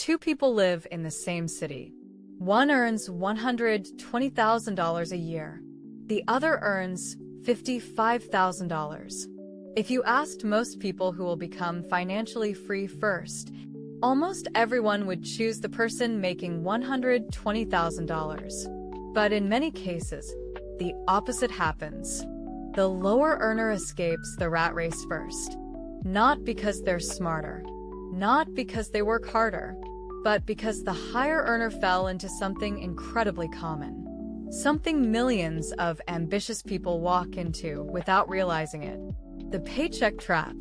Two people live in the same city. One earns $120,000 a year. The other earns $55,000. If you asked most people who will become financially free first, almost everyone would choose the person making $120,000. But in many cases, the opposite happens. The lower earner escapes the rat race first. Not because they're smarter, not because they work harder, but because the higher earner fell into something incredibly common. Something millions of ambitious people walk into without realizing it. The paycheck trap.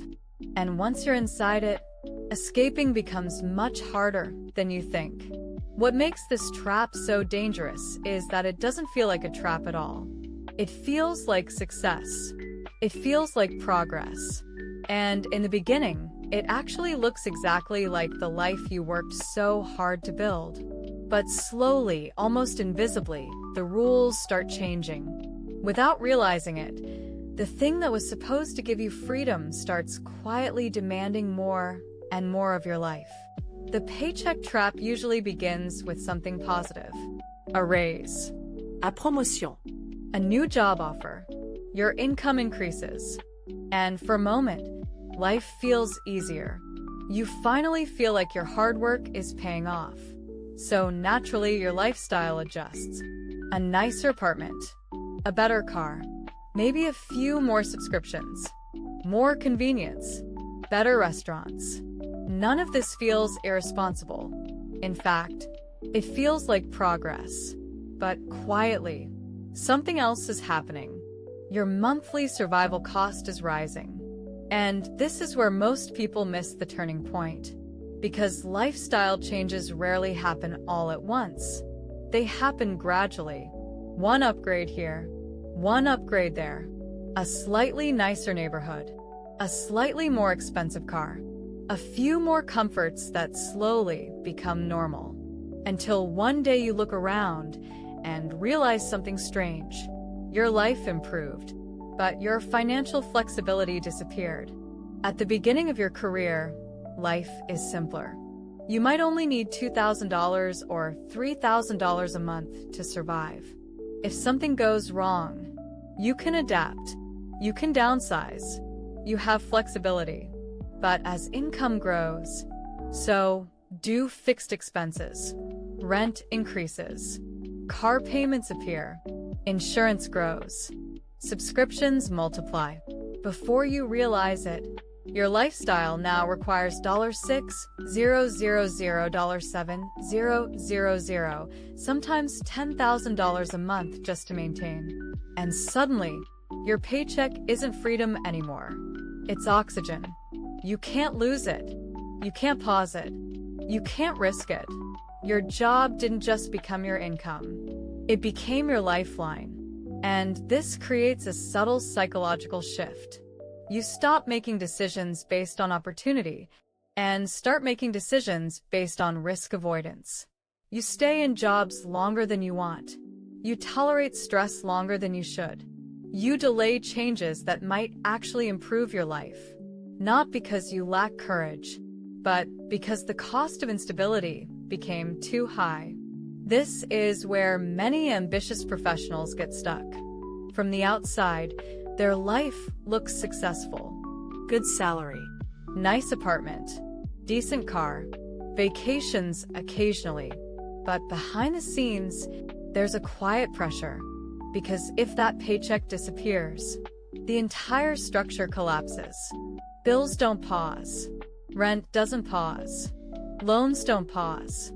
And once you're inside it, escaping becomes much harder than you think. What makes this trap so dangerous is that it doesn't feel like a trap at all. It feels like success. It feels like progress. And in the beginning, it actually looks exactly like the life you worked so hard to build. But slowly, almost invisibly, the rules start changing. Without realizing it, the thing that was supposed to give you freedom starts quietly demanding more and more of your life. The paycheck trap usually begins with something positive. A raise. A promotion. A new job offer. Your income increases. And for a moment, life feels easier. You finally feel like your hard work is paying off. So naturally, your lifestyle adjusts. A nicer apartment. A better car. Maybe a few more subscriptions. More convenience. Better restaurants. None of this feels irresponsible. In fact, it feels like progress. But quietly, something else is happening. Your monthly survival cost is rising. And this is where most people miss the turning point. Because lifestyle changes rarely happen all at once. They happen gradually. One upgrade here, one upgrade there. A slightly nicer neighborhood. A slightly more expensive car. A few more comforts that slowly become normal. Until one day you look around and realize something strange. Your life improved, but your financial flexibility disappeared. At the beginning of your career, life is simpler. You might only need $2,000 or $3,000 a month to survive. If something goes wrong, you can adapt. You can downsize. You have flexibility. But as income grows, so do fixed expenses. Rent increases. Car payments appear. Insurance grows. Subscriptions multiply. Before you realize it, your lifestyle now requires $6,000, sometimes $10,000 a month just to maintain. And suddenly, your paycheck isn't freedom anymore. It's oxygen. You can't lose it. You can't pause it. You can't risk it. Your job didn't just become your income. It became your lifeline. And this creates a subtle psychological shift. You stop making decisions based on opportunity and start making decisions based on risk avoidance. You stay in jobs longer than you want. You tolerate stress longer than you should. You delay changes that might actually improve your life. Not because you lack courage, but because the cost of instability became too high. This is where many ambitious professionals get stuck. From the outside, their life looks successful. Good salary. Nice apartment. Decent car. Vacations occasionally. But behind the scenes, there's a quiet pressure. Because if that paycheck disappears, the entire structure collapses. Bills don't pause. Rent doesn't pause. Loans don't pause.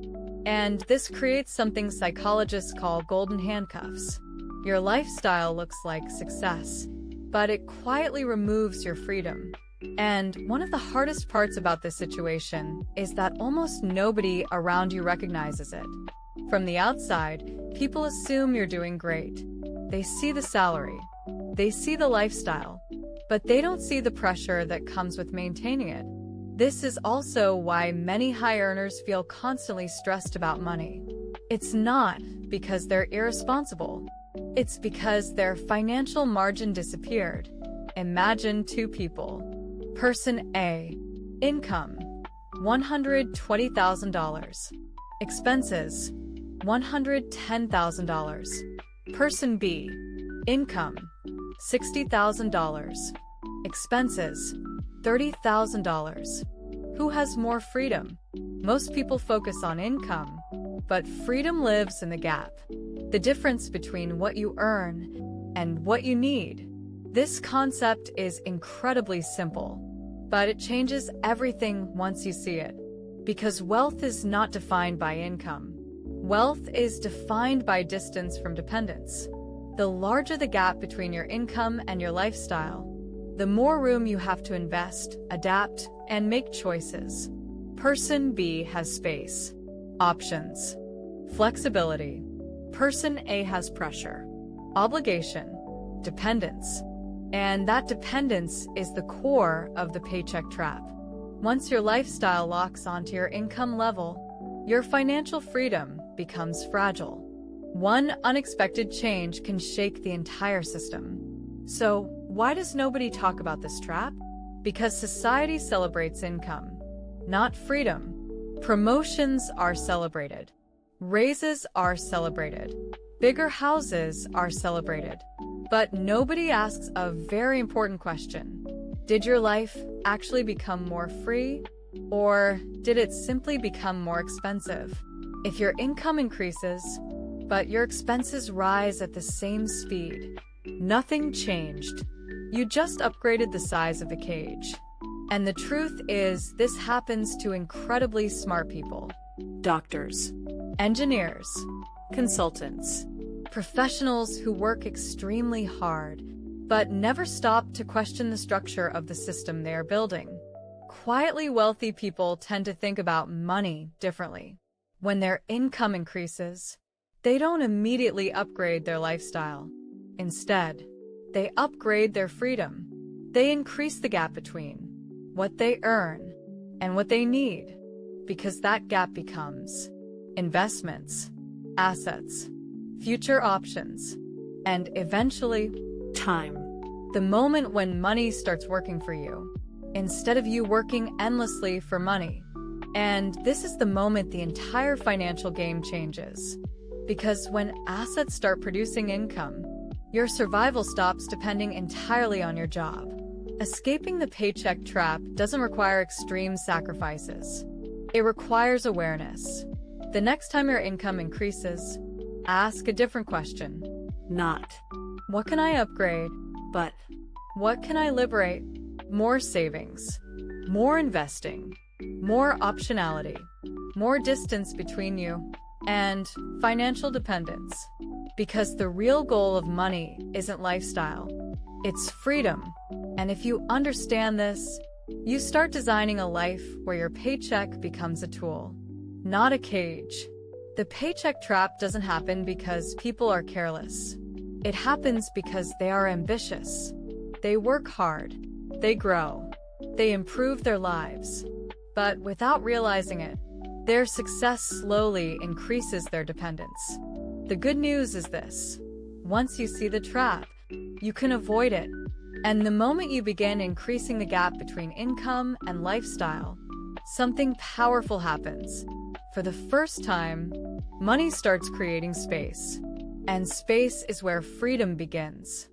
And this creates something psychologists call golden handcuffs. Your lifestyle looks like success, but it quietly removes your freedom. And one of the hardest parts about this situation is that almost nobody around you recognizes it. From the outside, people assume you're doing great. They see the salary. They see the lifestyle. But they don't see the pressure that comes with maintaining it. This is also why many high earners feel constantly stressed about money. It's not because they're irresponsible. It's because their financial margin disappeared. Imagine two people. Person A, income, $120,000. Expenses, $110,000. Person B, income, $60,000. Expenses, $30,000. Who has more freedom? Most people focus on income, but freedom lives in the gap. The difference between what you earn and what you need. This concept is incredibly simple, but it changes everything once you see it. Because wealth is not defined by income. Wealth is defined by distance from dependence. The larger the gap between your income and your lifestyle, the more room you have to invest, adapt, and make choices. Person B has space. Options. Flexibility. Person A has pressure. Obligation. Dependence. And that dependence is the core of the paycheck trap. Once your lifestyle locks onto your income level, your financial freedom becomes fragile. One unexpected change can shake the entire system. So, why does nobody talk about this trap? Because society celebrates income, not freedom. Promotions are celebrated. Raises are celebrated. Bigger houses are celebrated. But nobody asks a very important question. Did your life actually become more free? Or did it simply become more expensive? If your income increases, but your expenses rise at the same speed, nothing changed. You just upgraded the size of the cage. And the truth is, this happens to incredibly smart people. Doctors, Engineers, consultants, professionals who work extremely hard, but never stop to question the structure of the system they are building. Quietly wealthy people tend to think about money differently. When their income increases, they don't immediately upgrade their lifestyle. Instead, they upgrade their freedom. They increase the gap between what they earn and what they need, because that gap becomes investments, assets, future options, and eventually, time. the moment when money starts working for you, instead of you working endlessly for money. And this is the moment the entire financial game changes. Because when assets start producing income, your survival stops depending entirely on your job. Escaping the paycheck trap doesn't require extreme sacrifices. It requires awareness. The next time your income increases, ask a different question. Not, What can I upgrade? but, What can I liberate? More savings, more investing, more optionality, more distance between you, and financial dependence. Because the real goal of money isn't lifestyle, it's freedom. And if you understand this, you start designing a life where your paycheck becomes a tool, not a cage. The paycheck trap doesn't happen because people are careless. It happens because they are ambitious. They work hard, they grow, they improve their lives. But without realizing it, their success slowly increases their dependence. The good news is this: once you see the trap, you can avoid it. And the moment you begin increasing the gap between income and lifestyle, something powerful happens. For the first time, money starts creating space. And space is where freedom begins.